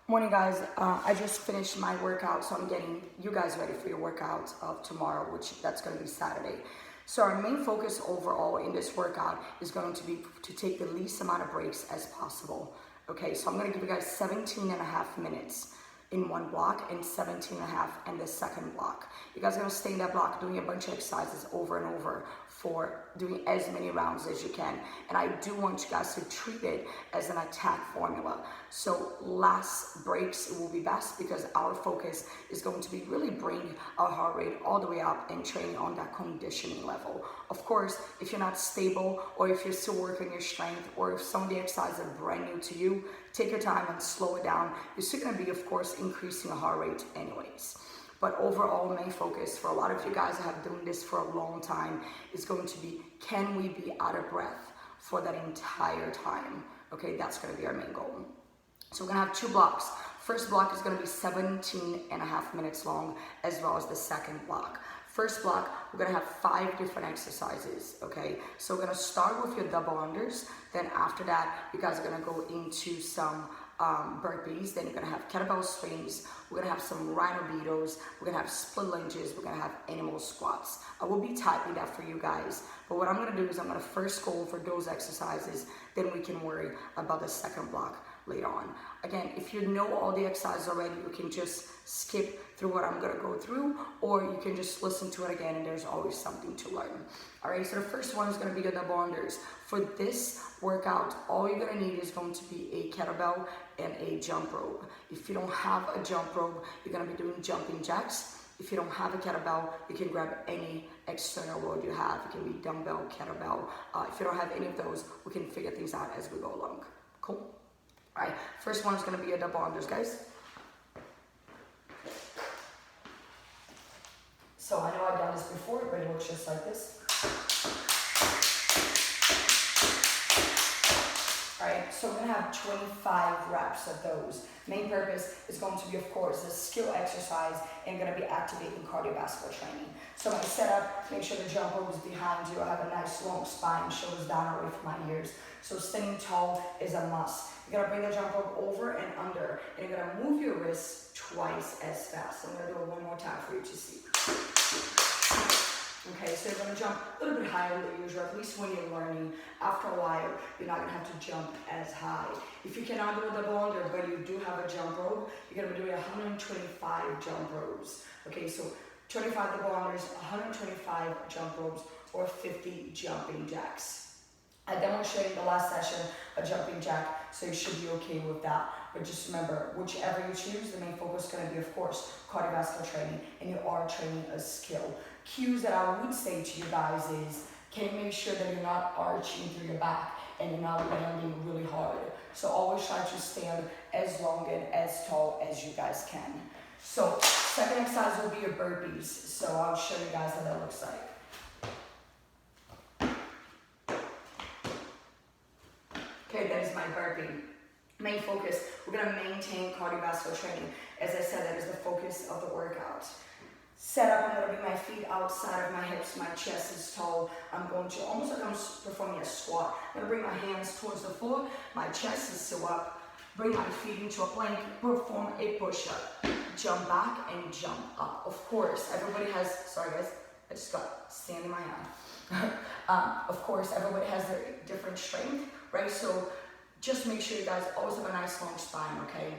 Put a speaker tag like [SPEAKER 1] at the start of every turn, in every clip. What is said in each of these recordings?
[SPEAKER 1] Morning guys, I just finished my workout, so I'm getting you guys ready for your workout of tomorrow, which that's going to be Saturday. So our main focus overall in this workout is going to be to take the least amount of breaks as possible. Okay, so I'm going to give you guys 17 and a half minutes in one block and 17 and a half in the second block. You guys are going to stay in that block doing a bunch of exercises over and over for doing as many rounds as you can. And I do want you guys to treat it as an ATAC formula. So last breaks it will be best because our focus is going to be really bring our heart rate all the way up and training on that conditioning level. Of course, if you're not stable or if you're still working your strength or if some of the exercises are brand new to you, take your time and slow it down. You're still going to be, of course, increasing your heart rate anyways. But overall, main focus for a lot of you guys that have been doing this for a long time is going to be, can we be out of breath for that entire time? Okay, that's going to be our main goal. So we're going to have two blocks. First block is going to be 17 and a half minutes long, as well as the second block. First block, we're going to have 5 different exercises, okay? So we're going to start with your double unders. Then after that, you guys are going to go into some burpees. Then you're going to have kettlebell swings. We're going to have some Rhino Beetles. We're going to have split lunges. We're going to have animal squats. I will be typing that for you guys. But what I'm going to do is I'm going to first go over those exercises. Then we can worry about the second block later on. Again, if you know all the exercises already, you can just skip through what I'm going to go through, or you can just listen to it again and there's always something to learn. All right, so the first one is going to be your double unders. For this workout, all you're going to need is going to be a kettlebell and a jump rope. If you don't have a jump rope, you're going to be doing jumping jacks. If you don't have a kettlebell, you can grab any external load you have. It can be dumbbell, kettlebell. If you don't have any of those, we can figure things out as we go along. Cool? All right, first one is going to be your double unders, guys. So I know I've done this before, but it looks just like this. All right, so we're going to have 25 reps of those. Main purpose is going to be, of course, a skill exercise and going to be activating cardiovascular training. So my setup, make sure the jump rope is behind you. I have a nice long spine, shoulders down away from my ears. So standing tall is a must. You're going to bring the jump rope over and under, and you're going to move your wrists twice as fast. I'm going to do it one more time for you to see. Okay, so you're going to jump a little bit higher than usual, at least when you're learning. After a while, you're not going to have to jump as high. If you cannot do a double under, but you do have a jump rope, you're going to be doing 125 jump ropes. Okay, so 25 double unders, 125 jump ropes, or 50 jumping jacks. I demonstrated the last session a jumping jack, so you should be okay with that. But just remember, whichever you choose, the main focus is going to be, of course, cardiovascular training, and you are training a skill. Cues that I would say to you guys is, can you make sure that you're not arching through your back and you're not landing really hard? So always try to stand as long and as tall as you guys can. So second exercise will be your burpees. So I'll show you guys how that looks like. Okay, that is my burpee. Main focus, we're going to maintain cardiovascular training. As I said, that is the focus of the workout. Set up, I'm going to bring my feet outside of my hips, my chest is tall. I'm going to, almost like I'm performing a squat. I'm going to bring my hands towards the floor, my chest is still up. Bring my feet into a plank, perform a push-up. Jump back and jump up. Of course, everybody has, sorry guys, I just got sand in my eye. Of course, everybody has their different strength, right? So just make sure you guys always have a nice long spine, okay?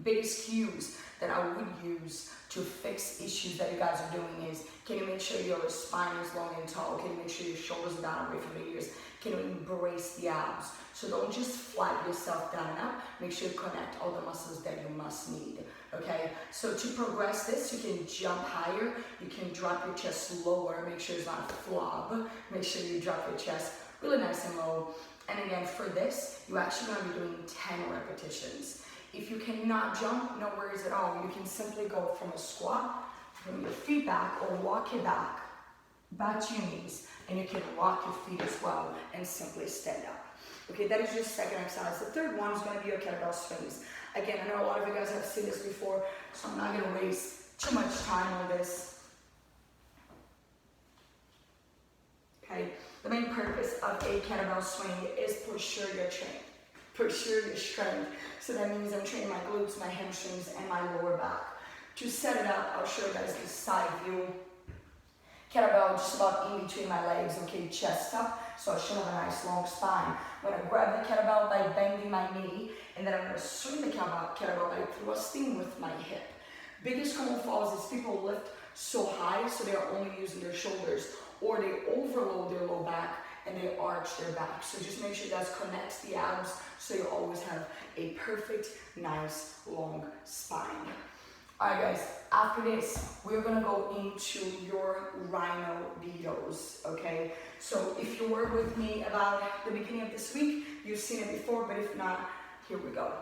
[SPEAKER 1] Biggest cues that I would use to fix issues that you guys are doing is, can you make sure your spine is long and tall? Can you make sure your shoulders are down away from the ears? Can you embrace the abs? So don't just flat yourself down and up. Make sure you connect all the muscles that you must need, okay? So to progress this, you can jump higher. You can drop your chest lower. Make sure it's not a flop. Make sure you drop your chest really nice and low. And again, for this, you're actually going to be doing 10 repetitions. If you cannot jump, no worries at all. You can simply go from a squat, bring your feet back, or walk your back to your knees, and you can rock your feet as well and simply stand up. Okay, that is your second exercise. The third one is going to be your kettlebell swings. Again, I know a lot of you guys have seen this before, so I'm not going to waste too much time on this. Okay, the main purpose of a kettlebell swing is for sure your training. for sure your strength. So that means I'm training my glutes, my hamstrings, and my lower back. To set it up, I'll show you guys the side view. Kettlebell just about in between my legs, okay, chest up, so I should have a nice long spine. I'm gonna grab the kettlebell by bending my knee, and then I'm gonna swing the kettlebell by thrusting with my hip. Biggest common falls is people lift so high, so they're only using their shoulders, or they overload their low back and they arch their back. So just make sure you guys connect the abs so you always have a perfect, nice, long spine. Alright guys, after this, we're gonna go into your Rhino Beetles, okay? So if you were with me about the beginning of this week, you've seen it before, but if not, here we go.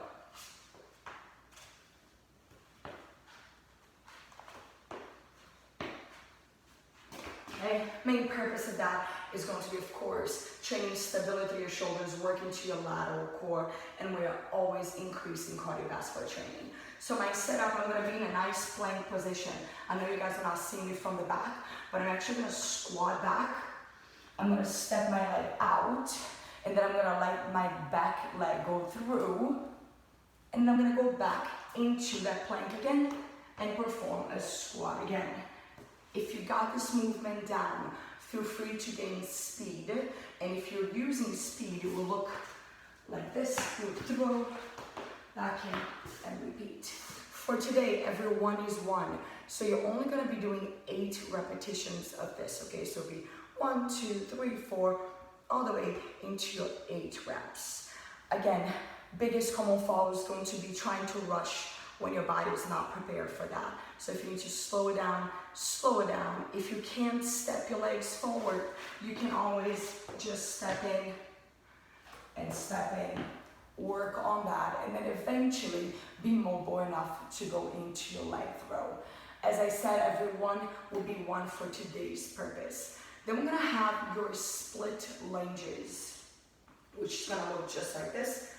[SPEAKER 1] Okay, main purpose of that is going to be, of course, training stability of your shoulders, working to your lateral core, and we're always increasing cardiovascular training. So my setup, I'm going to be in a nice plank position. I know you guys are not seeing me from the back, but I'm actually going to squat back. I'm going to step my leg out, and then I'm going to let my back leg go through, and then I'm going to go back into that plank again and perform a squat again. If you got this movement down, feel free to gain speed, and if you're using speed, it will look like this. You'll throw back in and repeat. For today, every one is one, so you're only going to be doing 8 repetitions of this, okay? So it'll be 1, 2, 3, 4, all the way into your 8 reps. Again, biggest common fall is going to be trying to rush when your body is not prepared for that. So if you need to slow it down, slow it down. If you can't step your legs forward, you can always just step in and step in. Work on that, and then eventually be mobile enough to go into your leg throw. As I said, every one will be one for today's purpose. Then we're gonna have your split lunges, which is gonna look just like this.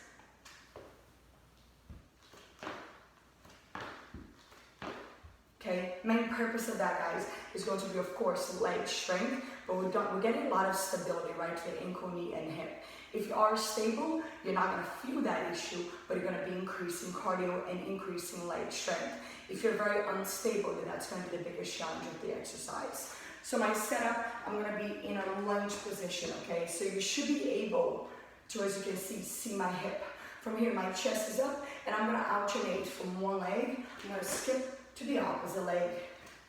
[SPEAKER 1] Okay, main purpose of that, guys, is going to be, of course, leg strength, but we're getting a lot of stability, right, to the ankle, knee, and hip. If you are stable, you're not going to feel that issue, but you're going to be increasing cardio and increasing leg strength. If you're very unstable, then that's going to be the biggest challenge of the exercise. So my setup, I'm going to be in a lunge position, okay? So you should be able to, as you can see my hip. From here, my chest is up, and I'm going to alternate from one leg. I'm going to skip to the opposite leg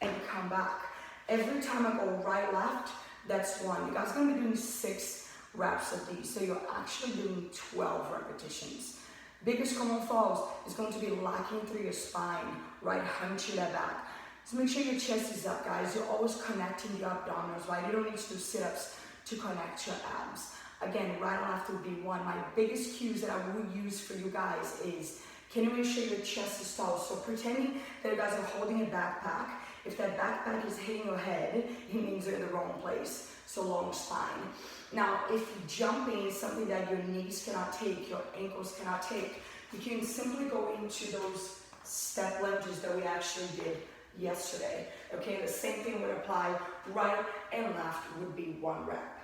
[SPEAKER 1] and come back. Every time I go right, left, that's 1. You guys are going to be doing 6 reps of these, so you're actually doing 12 repetitions. Biggest common falls is going to be locking through your spine, right, hunching that back. So make sure your chest is up, guys. You're always connecting the abdominals, right? You don't need to do sit-ups to connect your abs. Again, right and left would be 1. My biggest cues that I would use for you guys is, can you make sure your chest is tall? So pretending that you guys are holding a backpack. If that backpack is hitting your head, it means you're in the wrong place. So long spine. Now, if jumping is something that your knees cannot take, your ankles cannot take, you can simply go into those step lunges that we actually did yesterday. Okay, the same thing would apply. Right and left would be 1 rep.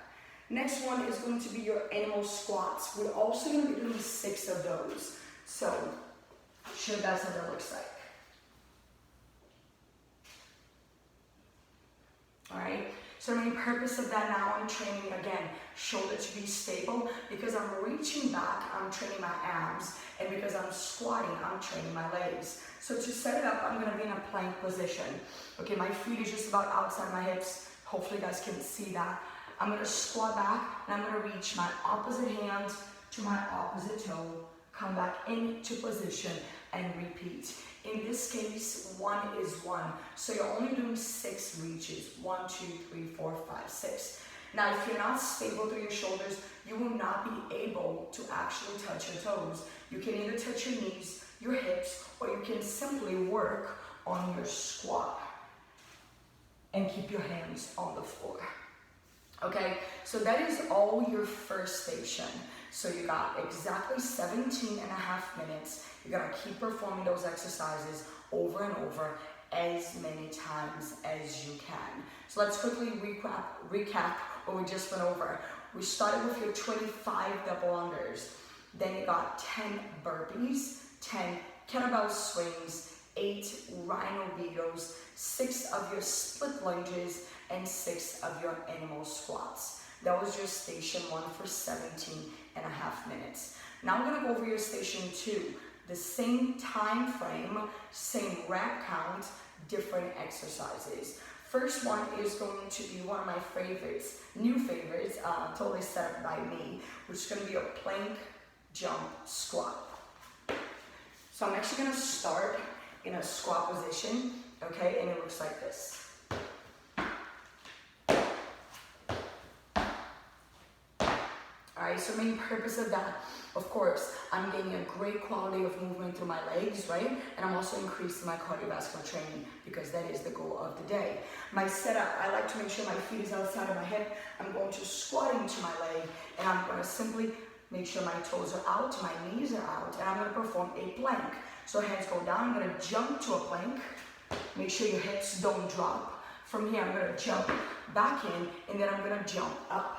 [SPEAKER 1] Next one is going to be your animal squats. We're also going to be doing 6 of those. So, show you guys how that looks like. Alright, so the main purpose of that, now I'm training again, shoulder to be stable. Because I'm reaching back, I'm training my abs, and because I'm squatting, I'm training my legs. So to set it up, I'm going to be in a plank position. Okay, my feet is just about outside my hips. Hopefully you guys can see that. I'm going to squat back, and I'm going to reach my opposite hand to my opposite toe, come back into position, and repeat. In this case, 1 is 1. So you're only doing 6 reaches. 1, 2, 3, 4, 5, 6. Now, if you're not stable through your shoulders, you will not be able to actually touch your toes. You can either touch your knees, your hips, or you can simply work on your squat and keep your hands on the floor. Okay, so that is all your first station. So you got exactly 17 and a half minutes. You're gonna keep performing those exercises over and over as many times as you can. So let's quickly recap what we just went over. We started with your 25 double unders. Then you got 10 burpees, 10 kettlebell swings, 8 Rhino Beetles, 6 of your split lunges, and 6 of your animal squats. That was your station 1 for 17.5 minutes. Now I'm gonna go over your station 2. The same time frame, same rep count, different exercises. First one is going to be one of my favorites, new favorites, totally set up by me, which is gonna be a plank jump squat. So I'm actually gonna start in a squat position, okay, and it looks like this. Alright, so main purpose of that, of course, I'm getting a great quality of movement through my legs, right? And I'm also increasing my cardiovascular training because that is the goal of the day. My setup, I like to make sure my feet is outside of my hip. I'm going to squat into my leg, and I'm going to simply make sure my toes are out, my knees are out, and I'm going to perform a plank. So hands go down, I'm going to jump to a plank. Make sure your hips don't drop. From here, I'm going to jump back in, and then I'm going to jump up.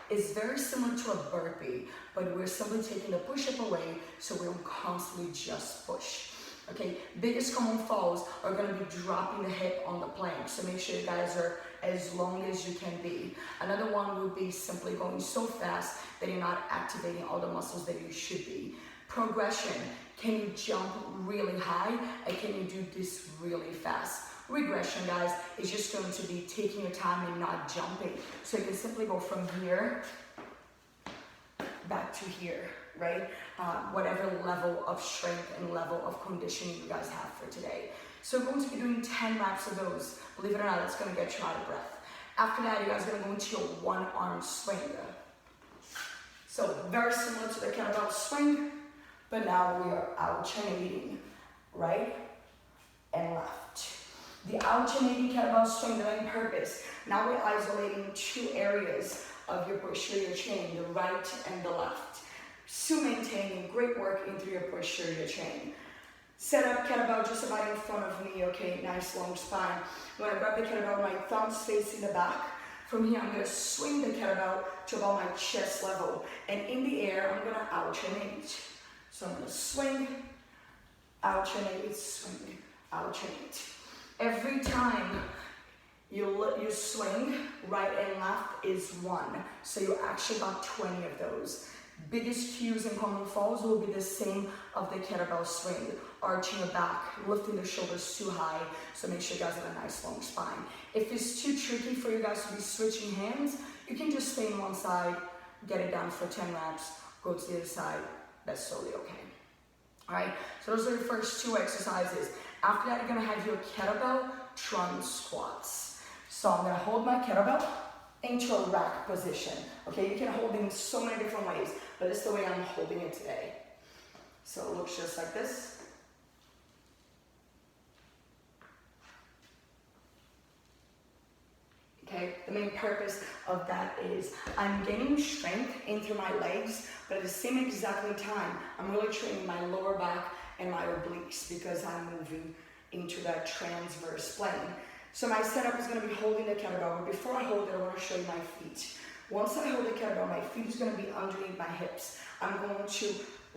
[SPEAKER 1] It's very similar to a burpee, but we're simply taking the push-up away so we don't constantly just push. Okay, biggest common falls are going to be dropping the hip on the plank, so make sure you guys are as long as you can be. Another one would be simply going so fast that you're not activating all the muscles that you should be. Progression, can you jump really high and can you do this really fast? Regression, guys, is just going to be taking your time and not jumping. So you can simply go from here back to here, right? Whatever level of strength and level of conditioning you guys have for today. So we're going to be doing 10 reps of those. Believe it or not, that's going to get you out of breath. After that, you guys are going to go into your one-arm swing. So very similar to the kettlebell swing, but now we are alternating right and left. The alternating kettlebell swing, the main purpose. Now we're isolating 2 areas of your posterior chain, the right and the left. Still maintaining great work into your posterior chain. Set up kettlebell just about in front of me, okay, nice long spine. When I grab the kettlebell, my thumbs facing the back. From here, I'm gonna swing the kettlebell to about my chest level. And in the air, I'm gonna alternate. So I'm gonna swing, alternate, swing, alternate. Every time you swing, right and left is 1. So you actually got 20 of those. Biggest cues and common falls will be the same of the kettlebell swing. Arching your back, lifting the shoulders too high. So make sure you guys have a nice long spine. If it's too tricky for you guys to be switching hands, you can just stay on one side, get it down for 10 reps, go to the other side. That's totally okay. All right, so those are the first 2 exercises. After that, you're gonna have your kettlebell trunk squats. So I'm gonna hold my kettlebell into a rack position. Okay, you can hold it in so many different ways, but this is the way I'm holding it today. So it looks just like this. Okay, the main purpose of that is I'm gaining strength into my legs, but at the same exactly time, I'm really training my lower back and my obliques because I'm moving into that transverse plane. So my setup is going to be holding the kettlebell, but before I hold it, I want to show you my feet. Once I hold the kettlebell, my feet is going to be underneath my hips. I'm going to,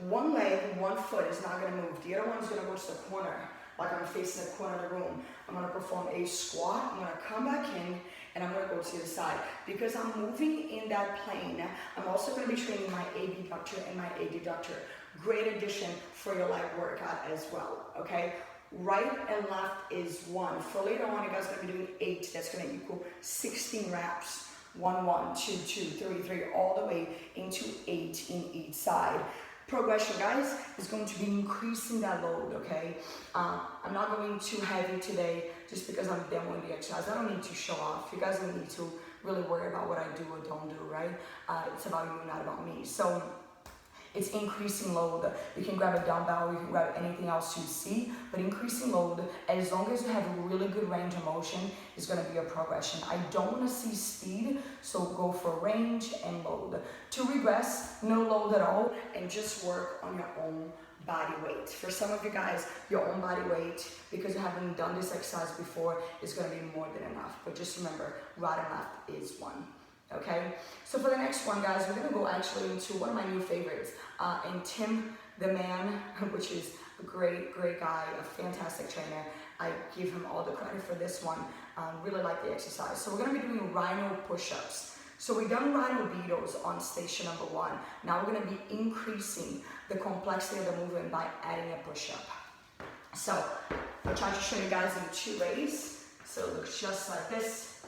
[SPEAKER 1] one leg, one foot is not going to move. The other one is going to go to the corner, like I'm facing the corner of the room. I'm going to perform a squat. I'm going to come back in, and I'm going to go to the side. Because I'm moving in that plane, I'm also going to be training my abductor and my adductor. Great addition for your leg workout as well, okay? Right and left is 1. For later on, you guys are going to be doing 8. That's going to equal 16 reps. 1, 1, 2, 2, 3, 3, all the way into 8 in each side. Progression, guys, is going to be increasing that load, okay? I'm not going too heavy today just because I'm demoing the exercise. I don't need to show off. You guys don't need to really worry about what I do or don't do, right? It's about you, not about me. So it's increasing load. You can grab a dumbbell, you can grab anything else you see, but increasing load, as long as you have a really good range of motion, is going to be a progression. I don't want to see speed, so go for range and load. To regress, no load at all, and just work on your own body weight. For some of you guys, your own body weight, because you haven't done this exercise before, is going to be more than enough. But just remember, right and left is 1. okay? So for the next one, guys, we're gonna go actually into one of my new favorites, and Tim the Man, which is a great guy, a fantastic trainer. I give him all the credit for this one. Really like the exercise. So we're gonna be doing Rhino push-ups. So we've done Rhino Beetles on station number 1. Now we're gonna be increasing the complexity of the movement by adding a push-up. So I'll try to show you guys in 2 ways. So it looks just like this.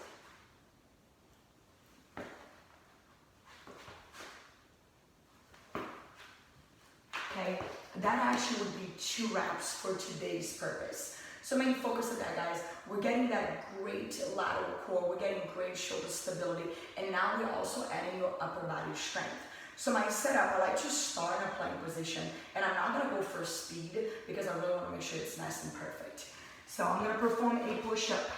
[SPEAKER 1] Okay, that actually would be 2 reps for today's purpose. So main focus of that, guys, we're getting that great lateral core, we're getting great shoulder stability, and now we're also adding your upper body strength. So my setup, I like to start in a plank position, and I'm not gonna go for speed because I really wanna make sure it's nice and perfect. So I'm gonna perform a push-up.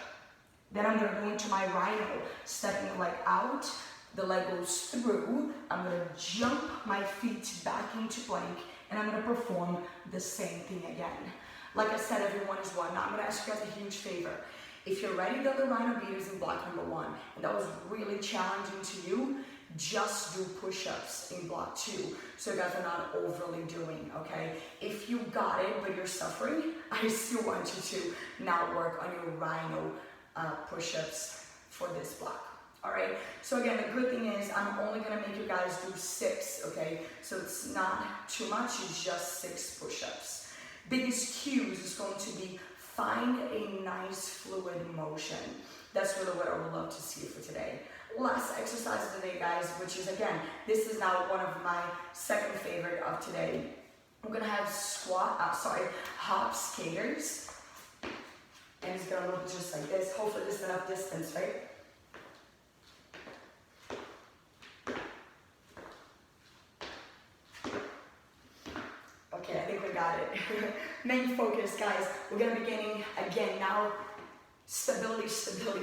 [SPEAKER 1] Then I'm gonna go into my Rhino, stepping the leg out, the leg goes through, I'm gonna jump my feet back into plank, and I'm gonna perform the same thing again. Like I said, everyone is one. Now I'm gonna ask you guys a huge favor. If you're ready to do the Rhino Beetles in block number 1, and that was really challenging to you, just do push-ups in block 2, so you guys are not overly doing, okay? If you got it, but you're suffering, I still want you to now work on your Rhino push-ups for this block. All right, so again, the good thing is I'm only gonna make you guys do 6, okay? So it's not too much, it's just 6 push-ups. Biggest cues is going to be find a nice fluid motion. That's really what I would love to see for today. Last exercise of the day, guys, which is, again, this is now one of my second favorite of today. We're gonna have hop skaters. And it's gonna look just like this. Hopefully this is enough distance, right? Okay, I think we got it. Main focus, guys. We're gonna be getting, again, now stability,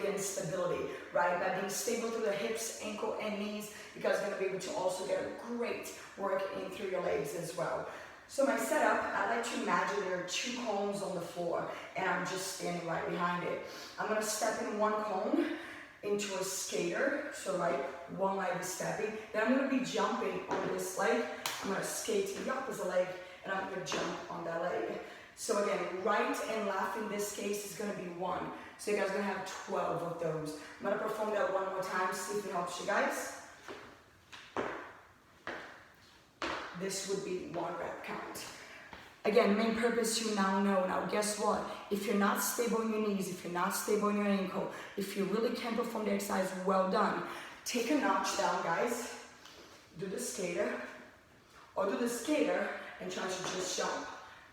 [SPEAKER 1] and stability, right? By being stable through the hips, ankle, and knees, you guys are gonna be able to also get a great work in through your legs as well. So my setup, I like to imagine there are 2 cones on the floor, and I'm just standing right behind it. I'm gonna step in 1 cone into a skater, so right, 1 leg is stepping. Then I'm gonna be jumping on this leg. I'm gonna skate to the opposite leg, and I'm gonna jump on that leg. So again, right and left in this case is gonna be 1. So you guys are gonna have 12 of those. I'm gonna perform that 1 more time, see if it helps you guys. This would be 1 rep count. Again, main purpose you now know. Now guess what? If you're not stable in your knees, if you're not stable in your ankle, if you really can't perform the exercise, well done. Take a notch down, guys. Do the skater, or do the skater and try to just jump.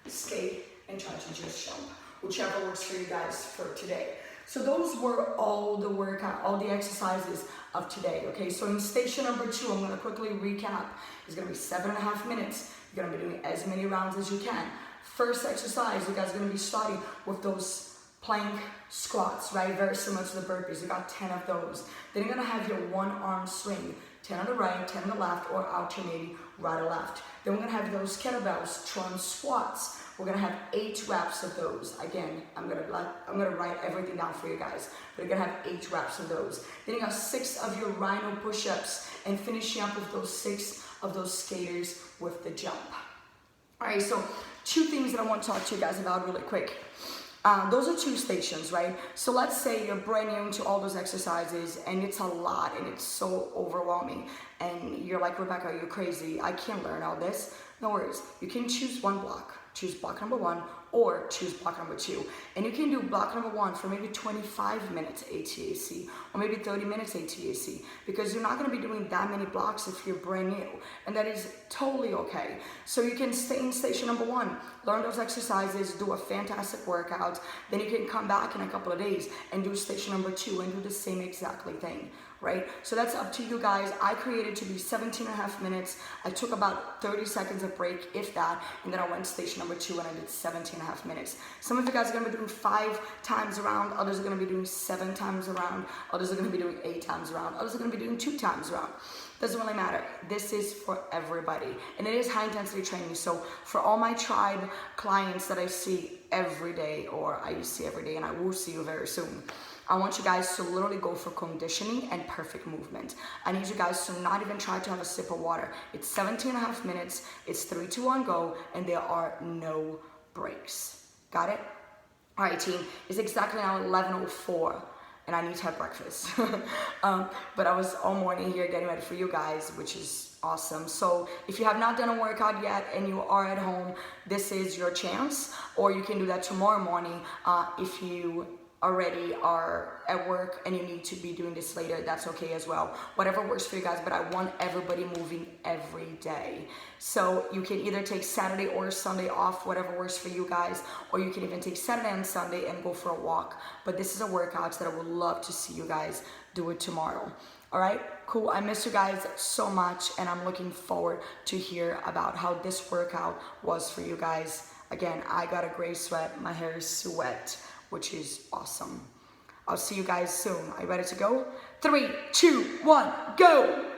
[SPEAKER 1] Skate and try to just jump. Whichever works for you guys for today. So those were all the workout, all the exercises of today, okay? So in station number 2, I'm gonna quickly recap. It's gonna be 7.5 minutes. You're gonna be doing as many rounds as you can. First exercise, you guys are gonna be starting with those plank squats, right? Very similar to the burpees. You got 10 of those. Then you're gonna have your 1 arm swing. 10 on the right, 10 on the left, or alternating right or left. Then we're gonna have those kettlebells, Tron squats. We're gonna have 8 reps of those. Again, I'm gonna write everything down for you guys, but you're gonna have 8 reps of those. Then you got 6 of your Rhino push-ups, and finishing up with those 6 of those skaters with the jump. All right, so 2 things that I want to talk to you guys about really quick. Those are 2 stations, right? So let's say you're brand new to all those exercises and it's a lot and it's so overwhelming and you're like, Rebecca, you're crazy. I can't learn all this. No worries. You can choose 1 block. Choose block number 1 or choose block number 2. And you can do block number 1 for maybe 25 minutes ATAC or maybe 30 minutes ATAC because you're not going to be doing that many blocks if you're brand new. And that is totally okay. So you can stay in station number 1, learn those exercises, do a fantastic workout. Then you can come back in a couple of days and do station number 2 and do the same exactly thing. Right? So that's up to you guys. I created to be 17.5 minutes. I took about 30 seconds of break, if that, and then I went to station number 2 and I did 17.5 minutes. Some of you guys are gonna be doing 5 times around, others are gonna be doing 7 times around, others are gonna be doing 8 times around, others are gonna be doing 2 times around. Doesn't really matter. This is for everybody. And it is high intensity training. So for all my tribe clients that I see every day, or I used to see every day, and I will see you very soon, I want you guys to literally go for conditioning and perfect movement. I need you guys to not even try to have a sip of water. It's 17.5 minutes. It's 3, 2, 1, go. And there are no breaks. Got it? All right, team. It's exactly now 11:04. And I need to have breakfast. But I was all morning here getting ready for you guys, which is awesome. So if you have not done a workout yet and you are at home, this is your chance. Or you can do that tomorrow morning if you already are at work and you need to be doing this later, that's okay as well. Whatever works for you guys, but I want everybody moving every day. So you can either take Saturday or Sunday off, whatever works for you guys, or you can even take Saturday and Sunday and go for a walk. But this is a workout that I would love to see you guys do it tomorrow. All right, cool. I miss you guys so much, and I'm looking forward to hear about how this workout was for you guys. Again, I got a gray sweat, my hair is sweat, which is awesome. I'll see you guys soon. Are you ready to go? 3, 2, 1, go!